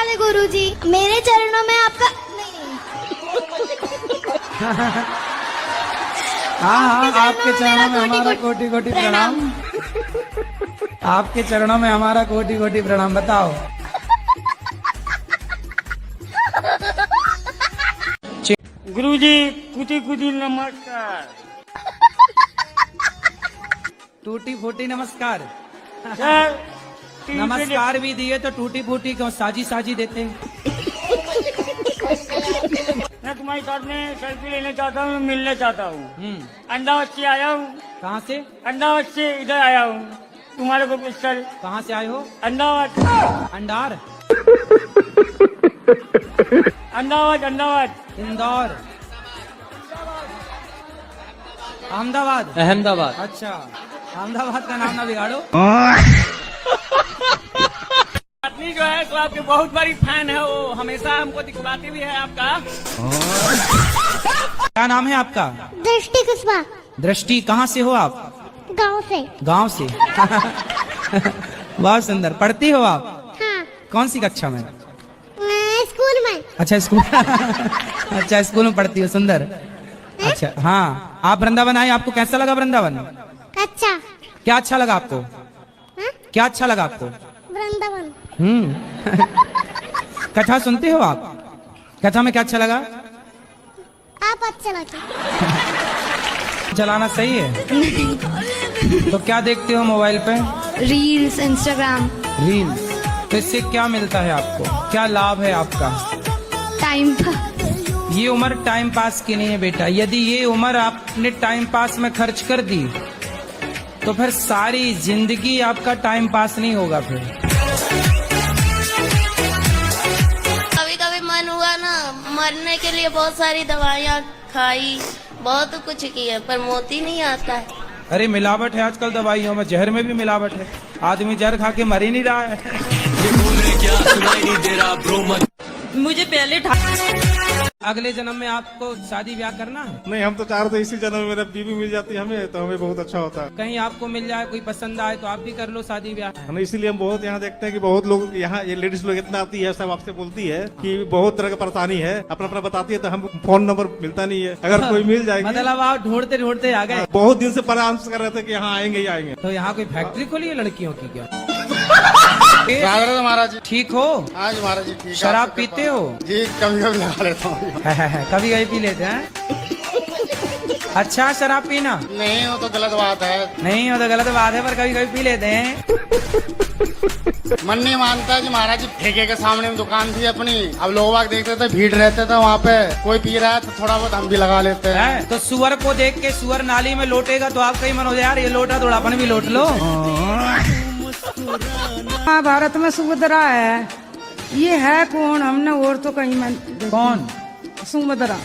है गुरुजी, मेरे चरणों में आपका हाँ हाँ, आपके चरणों में हमारा कोटि कोटि प्रणाम। आपके चरणों में हमारा कोटि कोटि प्रणाम। बताओ। गुरुजी कुटी कुटी नमस्कार। टूटी फूटी नमस्कार। सर नमस्कार भी दिए तो टूटी फूटी क्यों साजी साजी देते हैं? मैं तुम्हारी साथ में सेल्फी लेना चाहता हूँ, मिलना चाहता हूँ। अहमदाबाद से आया हूँ। कहाँ से? अहमदाबाद से इधर आया हूँ तुम्हारे को पिस्टल। कहाँ से आए हो? अहमदाबाद। अंडार, अहमदाबाद, अहमदाबाद, इंदौर, अहमदाबाद। अहमदाबाद। अच्छा, अहमदाबाद का नाम ना बिगाड़ो। पत्नी जो है तो आपकी बहुत बड़ी फैन है, वो हमेशा हमको दिखलाती भी है आपका। क्या नाम है आपका? दृष्टि कुशवाहा। दृष्टि, कहाँ से हो आप? गाँव से। गांव से। बहुत सुंदर। पढ़ती हो आप? हाँ। कौन सी कक्षा में? स्कूल में। अच्छा स्कूल। अच्छा स्कूल में पढ़ती हो, सुंदर। अच्छा हाँ, आप वृंदावन आए, आपको कैसा लगा वृंदावन? अच्छा। क्या अच्छा लगा आपको? हाँ? क्या अच्छा लगा आपको? वृंदावन। कथा सुनते हो आप? कथा में क्या अच्छा लगा? आप अच्छा लगे। चलाना सही है। तो क्या देखते हो मोबाइल पे? Reels, Instagram. रील्स। तो इससे क्या मिलता है आपको? क्या लाभ है आपका? टाइम। ये उम्र टाइम पास की नहीं है बेटा। यदि ये उम्र आपने टाइम पास में खर्च कर दी तो फिर सारी जिंदगी आपका टाइम पास नहीं होगा। फिर कभी कभी मन हुआ ना मरने के लिए, बहुत सारी दवाइयाँ खाई, बहुत कुछ किया, पर मोती नहीं आता है। अरे मिलावट है आजकल दवाइयों में, जहर में भी मिलावट है। आदमी जहर खा के मर ही नहीं रहा है। मुझे पहले अगले जन्म में आपको शादी ब्याह करना है? नहीं, हम तो चाह रहे थे इसी जन्म में मेरा बीवी मिल जाती है हमें तो हमें बहुत अच्छा होता है। कहीं आपको मिल जाए, कोई पसंद आए तो आप भी कर लो शादी ब्याह। है ना, इसीलिए हम बहुत यहाँ देखते हैं कि बहुत लोग यहाँ, ये लेडीज लोग इतना आती है, सब आपसे बोलती है कि बहुत तरह का परेशानी है, अपना अपना बताती है, तो हम फोन नंबर मिलता नहीं है। अगर कोई मिल जाएगी। मतलब आप ढूंढते ढूंढते आ गए? बहुत दिन से परामर्श कर रहे थे कि यहाँ आएंगे ही आएंगे। तो यहाँ कोई फैक्ट्री खोली है लड़कियों की क्या? महाराज जी ठीक हो? हाँ जी महाराज जी ठीक है। शराब पीते हो? जी कभी कभी लगा लेता हूँ। कभी कभी पी लेते हैं। अच्छा शराब पीना नहीं हो तो गलत बात है। नहीं हो तो गलत बात है, पर कभी कभी पी लेते हैं। मन नहीं मानता जी महाराज जी। ठेके के सामने में दुकान थी अपनी, अब लोग बाग देखते थे, भीड़ रहते थे वहाँ पे, कोई पी रहा है तो थोड़ा बहुत हम भी लगा लेते हैं। तो सुअर को देख के सुअर नाली में लोटेगा तो आपका ही मन हो जाए यार ये लोटा, थोड़ा अपन भी लोट लो। महाभारत में सुभद्रा है, ये है कौन? हमने और तो कहीं में। कौन? सुभद्रा।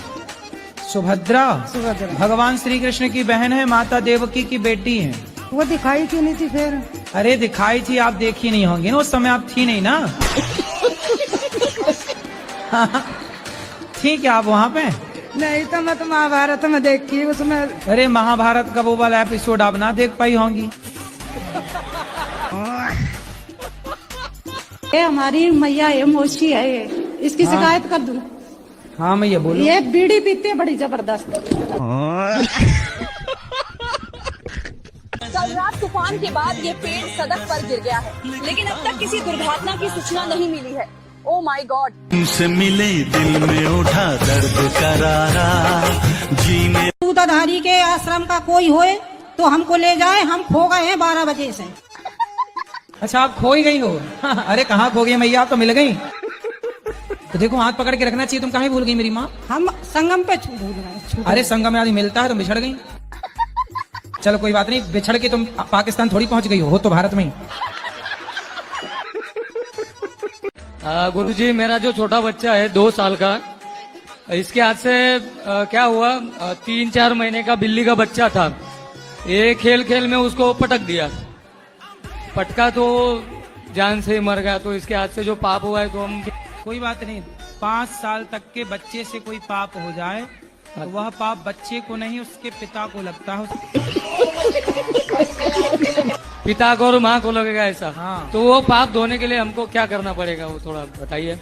सुभद्रा? सुभद्रा भगवान श्री कृष्ण की बहन है, माता देवकी की बेटी है। वो दिखाई क्यों नहीं थी फिर? अरे दिखाई थी, आप देखी नहीं होंगी ना, उस समय आप थी नहीं ना। थी क्या आप वहाँ पे? नहीं तो मैं तो महाभारत में देखी उसमें। अरे महाभारत का वो वाला एपिसोड आप ना देख पाई होंगी। ये हमारी मैया है, मौसी है ये, इसकी शिकायत कर दूं? हाँ मैं ये बोलूं। ये बीड़ी पीती है बड़ी जबरदस्त। कल रात तूफान के बाद ये पेड़ सड़क पर गिर गया है, लेकिन अब तक किसी दुर्घटना की सूचना नहीं मिली है। Oh my God. तुमसे मिले दिल में उठा दर्द करारा जीने। दूधाधारी के आश्रम का कोई होए तो हमको ले जाए, हम खो गए हैं 12 बजे से। अच्छा आप खो ही गई हो? अरे कहाँ खो गई मैया, आप तो मिल गई। तो देखो हाथ पकड़ के रखना चाहिए, तुम कहाँ भूल गई मेरी माँ? हम संगम पे भूल गए। अरे संगम में आदमी मिलता है, तुम बिछड़ गई। चलो कोई बात नहीं, बिछड़ के तुम पाकिस्तान थोड़ी पहुंच गई हो तो भारत में ही। गुरुजी मेरा जो छोटा बच्चा है 2 साल का, इसके हाथ से क्या हुआ, 3-4 महीने का बिल्ली का बच्चा था, ये खेल खेल में उसको पटक दिया, पटका तो जान से मर गया। तो इसके हाथ से जो पाप हुआ है तो हम। कोई बात नहीं, 5 साल तक के बच्चे से कोई पाप हो जाए तो वह पाप बच्चे को नहीं उसके पिता को लगता हो। पिता को और माँ को लगेगा ऐसा। हाँ। तो वो पाप धोने के लिए हमको क्या करना पड़ेगा, वो थोड़ा बताइए।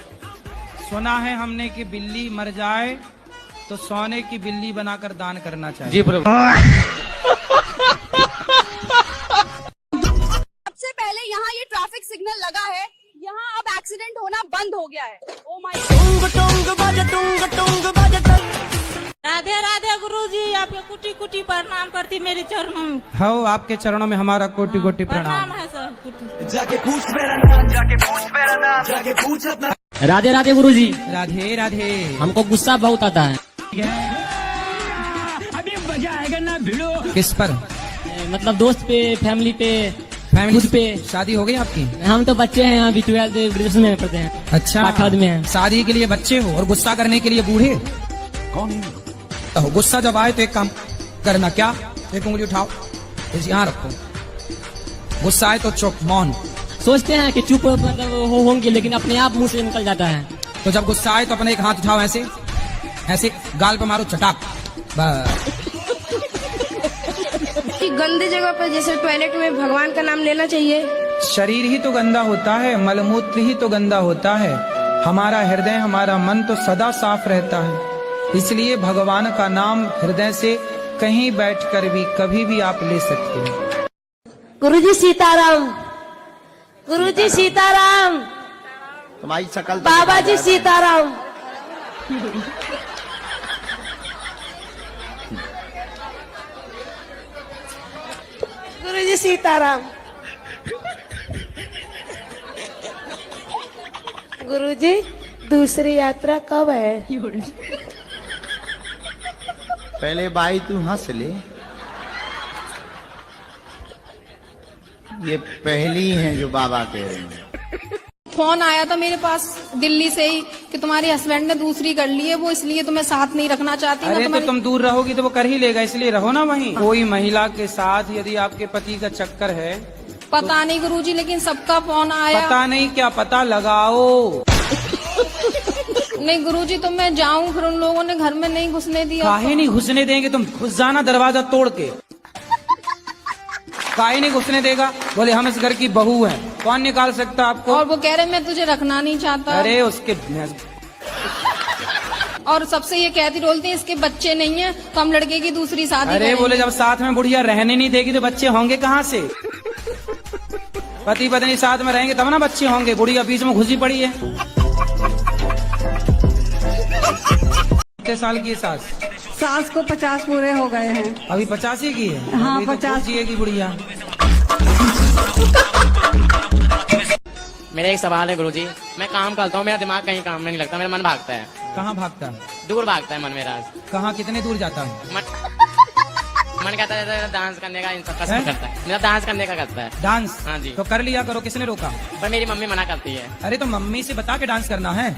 सुना है हमने कि बिल्ली मर जाए तो सोने की बिल्ली बनाकर दान करना चाहिए। जी प्रभु। सबसे पहले यहाँ ये ट्रैफिक सिग्नल लगा है, यहाँ अब एक्सीडेंट होना बंद हो गया है। ओ माय राधे राधे गुरुजी, आपके कुटी कुटी प्रणाम करती मेरे चरणों में। हो आपके चरणों में हमारा कोटि कोटि प्रणाम। है सर। राधे राधे गुरुजी। राधे राधे। हमको गुस्सा बहुत आता है। किस पर? मतलब दोस्त पे, फैमिली पे, फैमिली खुद पे। शादी हो गई आपकी? हम तो बच्चे हैं, अभी 12th ग्रेजुएशन में पढ़ते हैं। अच्छा, पाठद में हैं। शादी के लिए बच्चे हो और गुस्सा करने के लिए बूढ़े? कौन है? तो गुस्सा जब आए तो एक काम करना, क्या? एक उंगली उठाओ, इसे यहाँ रखो। गुस्सा आए तो चुप, मौन। सोचते हैं कि चुप मतलब होंगे, लेकिन अपने आप मुंह से निकल जाता है। तो जब गुस्सा आए तो अपने एक हाथ उठाओ, ऐसे ऐसे गाल पे मारो, चटाक, बस। गंदी जगह पर जैसे टॉयलेट में भगवान का नाम लेना चाहिए। शरीर ही तो गंदा होता है, मलमूत्र ही तो गंदा होता है। हमारा हृदय, हमारा मन तो सदा साफ रहता है। इसलिए भगवान का नाम हृदय से कहीं बैठकर भी कभी भी आप ले सकते हैं। गुरुजी सीताराम, गुरुजी सीताराम, तुम्हारी शकल बाबा जी सीताराम। गुरुजी सीताराम। गुरुजी दूसरी यात्रा कब है? पहले भाई तू हंस ले, ये पहली है जो बाबा कह रहे हैं। फोन आया था मेरे पास दिल्ली से ही कि तुम्हारे हस्बैंड ने दूसरी कर ली है, वो इसलिए तुम्हें साथ नहीं रखना चाहती। अरे तो तुम दूर रहोगी तो वो कर ही लेगा, इसलिए रहो ना वहीं। कोई महिला के साथ यदि आपके पति का चक्कर है, पता नहीं गुरुजी, लेकिन सबका फोन आया। पता नहीं क्या, पता लगाओ। नहीं गुरुजी, तो मैं जाऊं, फिर उन लोगों ने घर में नहीं घुसने दिया। काहे नहीं घुसने देंगे? तुम घुस जाना दरवाजा तोड़ के। काहे नहीं घुसने देगा? बोले हम इस घर की बहू हैं, कौन निकाल सकता आपको? और वो कह रहे मैं तुझे रखना नहीं चाहता। अरे उसके, और सबसे ये कहती बोलती है इसके बच्चे नहीं है तो हम लड़के की दूसरी शादी अरे करेंगे। बोले जब साथ में बुढ़िया रहने नहीं देगी तो बच्चे होंगे कहाँ से? पति पत्नी साथ में रहेंगे तब ना बच्चे होंगे। बुढ़िया बीच में घुसी पड़ी है। कितने साल की है सास? सास को 50 पूरे हो गए हैं। अभी 85 की है? हाँ, अभी तो 50 जिएगी बुढ़िया। मेरा एक सवाल है गुरुजी, मैं काम करता हूँ, मेरा दिमाग कहीं काम में नहीं लगता, मेरा मन भागता है। कहाँ भागता है? दूर भागता है मन मेरा। कहाँ, कितने दूर जाता है? मन कहता है डांस करने का, इन सब का करता है, मेरा डांस करने का करता है। डांस? हाँ जी। तो कर लिया करो, किसने रोका? पर मेरी मम्मी मना करती है। अरे तो मम्मी से बता के डांस करना है।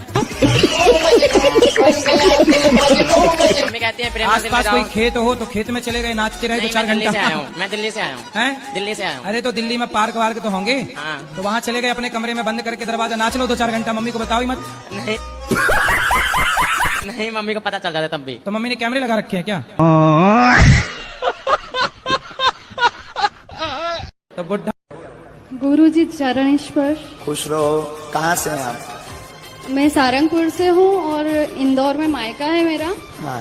मम्मी कहती है प्रेम आस पास कोई खेत हो तो खेत में चले गए, नाचते रहे तो 4 दिल्ली से आया घंटा। हूँ, मैं दिल्ली से आया हूँ। हैं? दिल्ली से आया हूँ। अरे तो दिल्ली में पार्क वार्क तो होंगे, हाँ। तो वहाँ चले गए अपने कमरे में बंद करके दरवाजा, नाच लो 2-4 घंटा। मम्मी को बताओ ही मत। नहीं नहीं, मम्मी को पता चल जाता तब भी। तो मम्मी ने कैमरे लगा रखे हैं क्या? तो बुढ़ा। गुरुजी चरण स्पर्श। खुश रहो। कहाँ से हैं आप? मैं सारंगपुर से हूँ और इंदौर में मायका है मेरा।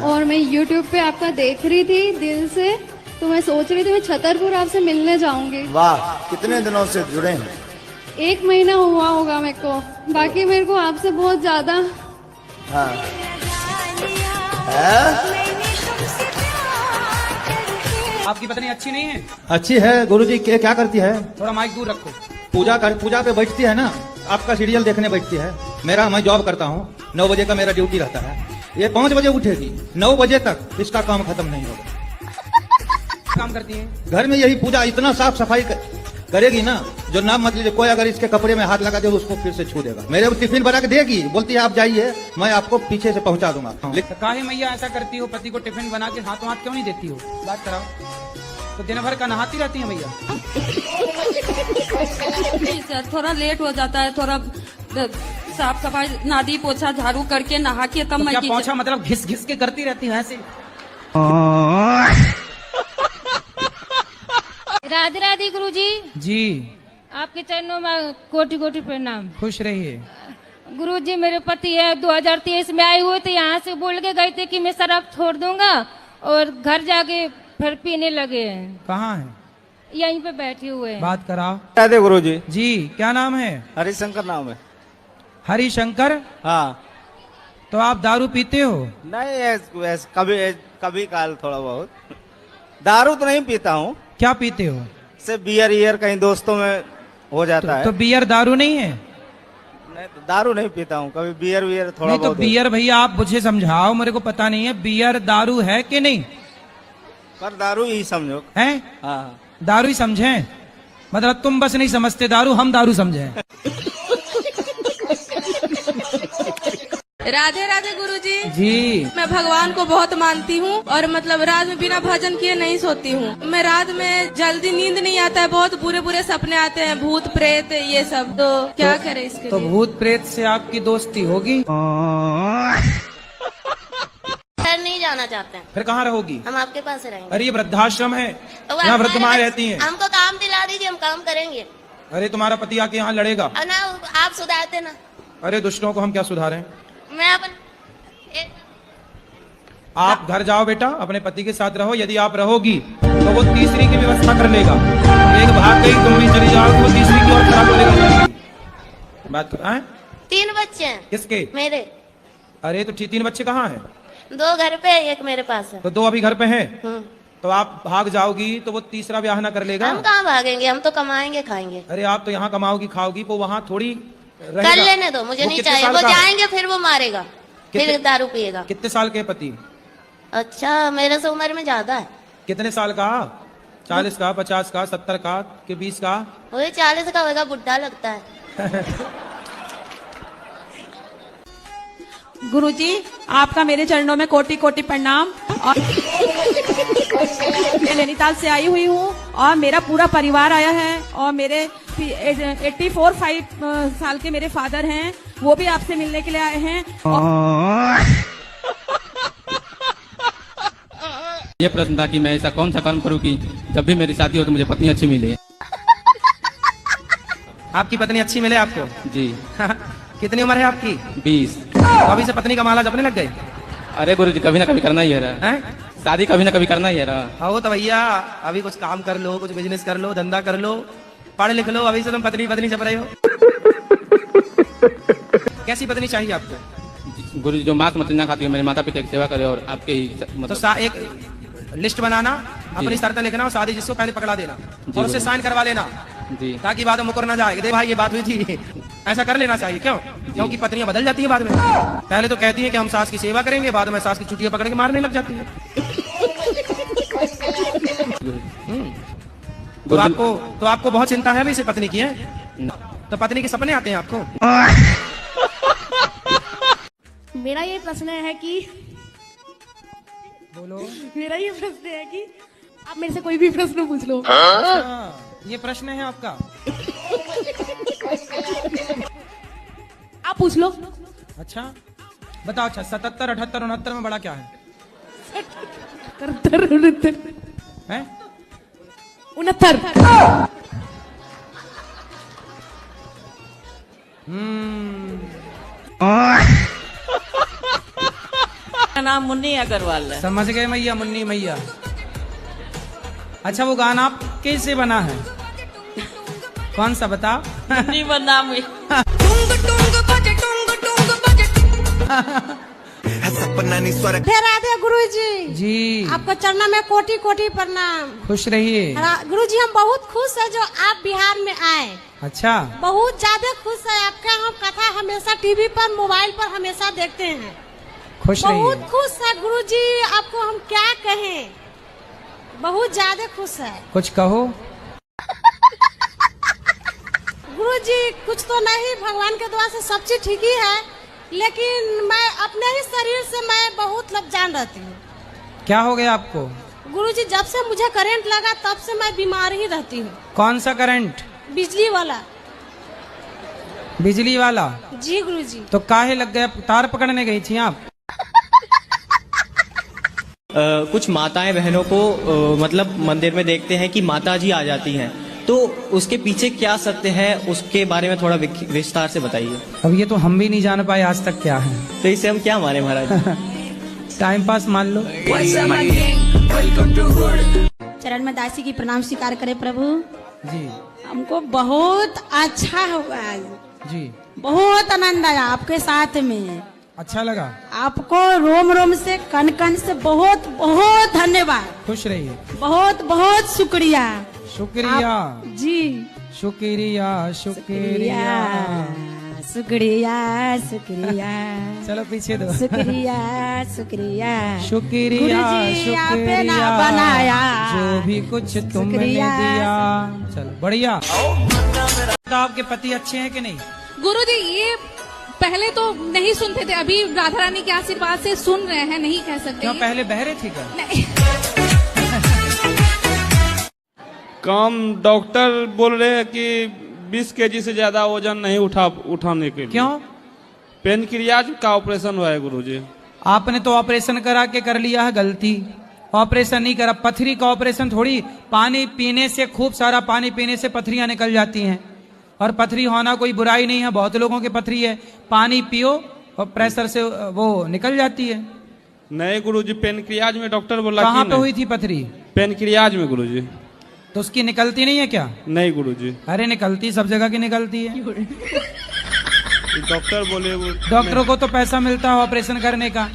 और मैं YouTube पे आपका देख रही थी दिल से, तो मैं सोच रही थी मैं छतरपुर आपसे मिलने जाऊंगी। वाह, कितने दिनों से जुड़े हैं? 1 महीना हुआ होगा मेरे को, बाकी मेरे को आपसे बहुत ज्यादा। हाँ। आपकी पत्नी अच्छी नहीं है? अच्छी है गुरुजी। क्या करती है? थोड़ा माइक दूर रखो। पूजा पे बैठती है ना, आपका सीरियल देखने बैठती है। मैं जॉब करता हूँ, 9 बजे का मेरा ड्यूटी रहता है। ये 5 बजे उठेगी, 9 बजे तक इसका काम खत्म नहीं होगा। काम करती है घर में यही पूजा, इतना साफ सफाई करेगी ना, जो नाम मत लीजिए। कोई अगर इसके कपड़े में हाथ लगा दे उसको फिर से छू देगा। मेरे को टिफिन बना के देगी, बोलती है आप जाइए, मैं आपको पीछे से पहुंचा दूंगा। तो काहे मैया ऐसा करती हो? पति को टिफिन बना के हाथों हाथ क्यों नहीं देती हो? बात कराओ। तो दिन भर का नहाती रहती है मैया? थोड़ा लेट हो जाता है, थोड़ा साफ सफाई नादी पोछा झाड़ू करके नहा के तब तो मैं क्या पोछा मतलब घिस घिस के करती रहती है ऐसे? राधे राधे गुरुजी। जी आपके चरणों में कोटि कोटि प्रणाम। खुश रहिए। गुरुजी मेरे पति है 2023 में आए हुए थे, यहाँ से बोल के गए थे कि मैं शराब छोड़ दूंगा और घर जाके फिर पीने लगे हैं। कहाँ है? यहीं पे बैठे हुए हैं। बात कराओ। राधे गुरु जी। जी क्या नाम है? हरिशंकर नाम है। हरिशंकर। हाँ। तो आप दारू पीते हो? नहीं, कभी कभी काल थोड़ा बहुत। दारू तो नहीं पीता हूँ। क्या पीते हो? सिर्फ बियर ईयर कहीं दोस्तों में हो जाता है। तो बियर दारू नहीं है? नहीं, तो दारू नहीं पीता हूँ, कभी बियर वियर थोड़ा नहीं तो बहुत। बियर भैया आप मुझे समझाओ, मेरे को पता नहीं है बियर दारू है कि नहीं। पर दारू ही समझो। है? हाँ। दारू ही समझे, मतलब तुम बस नहीं समझते दारू, हम दारू समझे। राधे राधे गुरुजी। जी मैं भगवान को बहुत मानती हूँ और मतलब रात में बिना भजन किए नहीं सोती हूँ। मैं रात में जल्दी नींद नहीं आता है, बहुत बुरे बुरे सपने आते हैं, भूत प्रेत ये सब। तो क्या करें इसके तो लिए? भूत प्रेत से आपकी दोस्ती होगी? घर नहीं जाना चाहते हैं, फिर कहाँ रहोगी? हम आपके पास रहेंगे। अरे ये वृद्धाश्रम है, तो यहाँ वृद्ध माँ रहती हैं। हमको काम दिला दीजिए, हम काम करेंगे। अरे तुम्हारा पति आके यहाँ लड़ेगा। ना आप सुधारते ना। अरे दुष्टों को हम क्या सुधारें? मैं अपन आप घर जाओ बेटा, अपने पति के साथ रहो। यदि आप रहोगी तो वो तीसरी की व्यवस्था कर लेगा। एक भाग गई, तुम भी चली जाओ, वो तीसरी की और खराब करेगा। बात कर। 3 बच्चे हैं। किसके? मेरे। अरे तो 3 बच्चे कहाँ हैं? 2 घर पे, एक मेरे पास है। तो 2 अभी घर पे हैं। तो आप भाग जाओगी तो वो तीसरा ब्याह ना कर लेगा? हम कहाँ भागेंगे, हम तो कमाएंगे खाएंगे। अरे आप तो यहाँ कमाओगी खाओगी, वो वहाँ थोड़ी कर लेने दो, मुझे नहीं चाहिए। वो जाएंगे फिर वो मारेगा, फिर दारू पिएगा। कितने साल के पति? अच्छा, मेरे से उम्र में ज्यादा है। कितने साल का? 40 का, 50 का, 70 का, कि 20 का? वही 40 का होगा, बुढ़ा लगता है। गुरुजी आपका मेरे चरणों में कोटि कोटि प्रणाम। और मैं नैनीताल से आई हुई हूँ और मेरा पूरा परिवार आया है और मेरे 84 साल के मेरे फादर हैं, वो भी आपसे मिलने के लिए आए हैं। ये प्रश्न था कि मैं ऐसा कौन सा काम करूं कि जब भी मेरी शादी हो तो मुझे पत्नी अच्छी मिले। आपकी पत्नी अच्छी मिले आपको? जी। कितनी उम्र है आपकी? 20। तो अभी से पत्नी का माला जपने लग गए? अरे गुरुजी कभी ना कभी करना ही है रहा। शादी कभी ना कभी करना ही है रहा। हो तो भैया अभी कुछ काम कर लो, कुछ बिजनेस कर लो, धंधा कर लो, पढ़ लिख लो। अभी से तुम पत्नी पत्नी जप रहे हो। कैसी पत्नी चाहिए आपको? गुरुजी जो मांस मछली ना खाती हो, मेरे माता पिता की सेवा करे और आपके ही तो एक लिस्ट बनाना, अपनी शर्तें लिखना और शादी जिसको पहले पकड़ा देना और उससे साइन करवा लेना जी, ताकि बाद में मुकर ना जाए। दे भाई ये बात हुई थी, ऐसा कर लेना चाहिए। क्यों? क्योंकि पत्नियां बदल जाती है बाद में। पहले तो कहती है कि हम सास की सेवा करेंगे, बाद में सास की चुटियां पकड़ के मारने लग जाती है। तो आपको बहुत चिंता है वैसे पत्नी की है? तो पत्नी के सपने आते हैं आपको? मेरा ये प्रश्न है कि बोलो। मेरा ये प्रश्न है कि आप मेरे से कोई भी प्रश्न पूछ लो। ये प्रश्न है आपका? आप पूछ लो। अच्छा बताओ। अच्छा 77, 78, 69 में बड़ा क्या है? 77, 69 है? 69। नाम मुन्नी अग्रवाल है। समझ गए मैया, मुन्नी मैया। अच्छा वो गाना आप कैसे बना है? कौन सा बताओ? मुन्नी नाम राधे गुरुजी। जी आपको चरणों में कोटि कोटि प्रणाम। खुश रहिए। गुरुजी हम बहुत खुश है जो आप बिहार में आए। अच्छा बहुत ज्यादा खुश है। आपका हम कथा हमेशा टीवी पर, मोबाइल पर हमेशा देखते हैं। खुश रहिए। बहुत खुश है गुरुजी, आपको हम क्या कहें, बहुत ज्यादा खुश है। कुछ कहो। गुरुजी कुछ तो नहीं, भगवान के दुआ से सब चीज ठीक ही है, लेकिन मैं अपने ही शरीर से मैं बहुत लज्जान रहती हूँ। क्या हो गया आपको? गुरुजी जब से मुझे करंट लगा तब से मैं बीमार ही रहती हूँ। कौन सा करंट? बिजली वाला। बिजली वाला? जी गुरुजी। तो काहे लग गया? तार पकड़ने गई थी आप? कुछ माताएं बहनों को मतलब मंदिर में देखते हैं कि माता जी आ जाती हैं, तो उसके पीछे क्या सत्य है, उसके बारे में थोड़ा विस्तार से बताइए। अब ये तो हम भी नहीं जान पाए आज तक क्या है। तो इसे हम क्या माने महाराज? टाइम पास मान लो। चरण में दासी की प्रणाम स्वीकार करे प्रभु जी। हमको बहुत अच्छा हुआ आज, जी बहुत आनंद आया आपके साथ में। अच्छा लगा आपको रोम रोम से कन कन से बहुत बहुत धन्यवाद। खुश रहिए। बहुत बहुत शुक्रिया। शुक्रिया जी शुक्रिया शुक्रिया शुक्रिया शुक्रिया। चलो पीछे दो। शुक्रिया शुक्रिया शुक्रिया गुरुजी आपने ना शुक्रिया बनाया, जो भी कुछ तुमने शुक्रिया। दिया। चलो बढ़िया। तो आपके पति अच्छे हैं कि नहीं? गुरुजी ये पहले तो नहीं सुनते थे, अभी राधा रानी के आशीर्वाद से सुन रहे हैं, नहीं कह सकते। क्यों पहले बहरे थे क्या? नहीं। काम डॉक्टर बोल रहे हैं कि 20 केजी से ज्यादा वजन नहीं उठाने के लिए। क्यों? पेनक्रियाज का ऑपरेशन हुआ है गुरुजी। आपने तो ऑपरेशन करा के कर लिया है गलती। ऑपरेशन नहीं करा। पथरी का ऑपरेशन थोड़ी, पानी पीने से, खूब सारा पानी पीने से पथरियां निकल जाती हैं, और पथरी होना कोई बुराई नहीं है। बहुत लोगों की पथरी है, पानी पियो और प्रेशर से वो निकल जाती है। नहीं गुरुजी, पेनक्रियाज में डॉक्टर बोला। कहाँ पे हुई थी पथरी? पेनक्रियाज में गुरुजी। तो उसकी निकलती नहीं है क्या? नहीं गुरुजी। अरे निकलती, सब जगह की निकलती है। डॉक्टर बोले वो। डॉक्टरों को तो पैसा मिलता है ऑपरेशन करने का,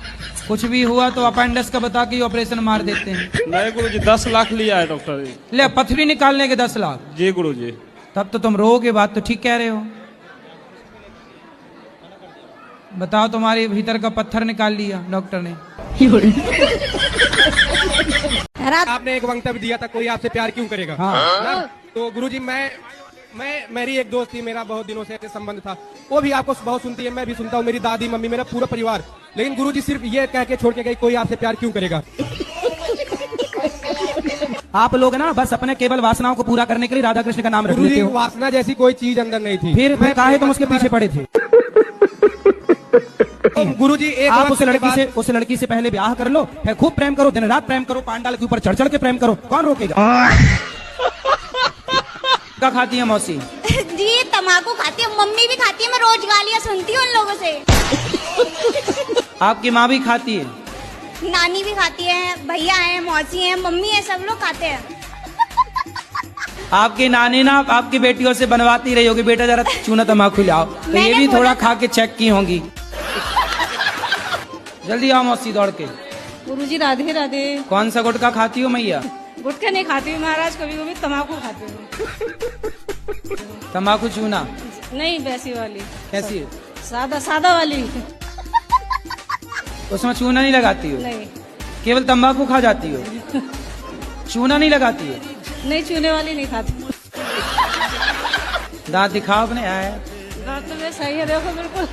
कुछ भी हुआ तो अपेंडिक्स का बता के ऑपरेशन मार देते हैं। नहीं गुरुजी, 10 लाख लिया है डॉक्टर। ले पथरी निकालने के 10 लाख? जी गुरुजी। तब तो तुम रोगे, बात तो ठीक कह रहे हो। बताओ, तुम्हारे भीतर का पत्थर निकाल लिया डॉक्टर ने। आपने एक वक्तव्य दिया था, कोई आपसे प्यार क्यों करेगा। हाँ। तो गुरुजी मेरी एक दोस्त थी, मेरा बहुत दिनों से संबंध था, वो भी आपको बहुत सुनती है, मैं भी सुनता हूँ, मेरी दादी मम्मी मेरा पूरा परिवार। लेकिन गुरुजी सिर्फ ये कह के छोड़ के गई, कोई आपसे प्यार क्यों करेगा। आप लोग ना बस अपने केवल वासनाओं को पूरा करने के लिए राधा कृष्ण का नाम रख लेते हो। वासना जैसी कोई चीज अंदर नहीं थी। फिर काहे तुम उसके पीछे पड़े थे? गुरुजी आप उस लड़की से पहले ब्याह कर लो, फिर खूब प्रेम करो, दिन रात प्रेम करो, पांडाल के ऊपर चढ़ चढ़ के प्रेम करो, कौन रोकेगा? क्या खाती है मौसी? जी तम्बाकू खाती है, मम्मी भी खाती है, मैं रोज गालियाँ सुनती हूँ उन लोगों से। आपकी माँ भी खाती है? नानी भी खाती है, भैया है, मौसी है, मम्मी है, सब लोग खाते हैं। आपकी नानी ना आपकी बेटियों से बनवाती रही होगी, बेटा जरा चूना तम्बाकू लाओ, तो ये भी थोड़ा खा के चेक की होंगी। जल्दी आओ मौसी दौड़ के। गुरुजी राधे राधे। कौन सा गुटखा खाती हो मैया? गुटखा नहीं खाती हूँ महाराज, कभी कभी तम्बाकू खाती हूँ। तम्बाकू चूना? नहीं, वैसी वाली। कैसी है? सादा वाली। उसमें चूना नहीं लगाती हो? नहीं, केवल तंबाकू खा जाती हो, चूना नहीं लगाती हो? नहीं, चूने वाली नहीं खाती। दांत दिखाओ अपने। आया दांत में सही है, देखो बिल्कुल।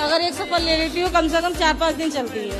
अगर एक सफल ले लेती हूँ, कम से कम 4-5 दिन चलती है।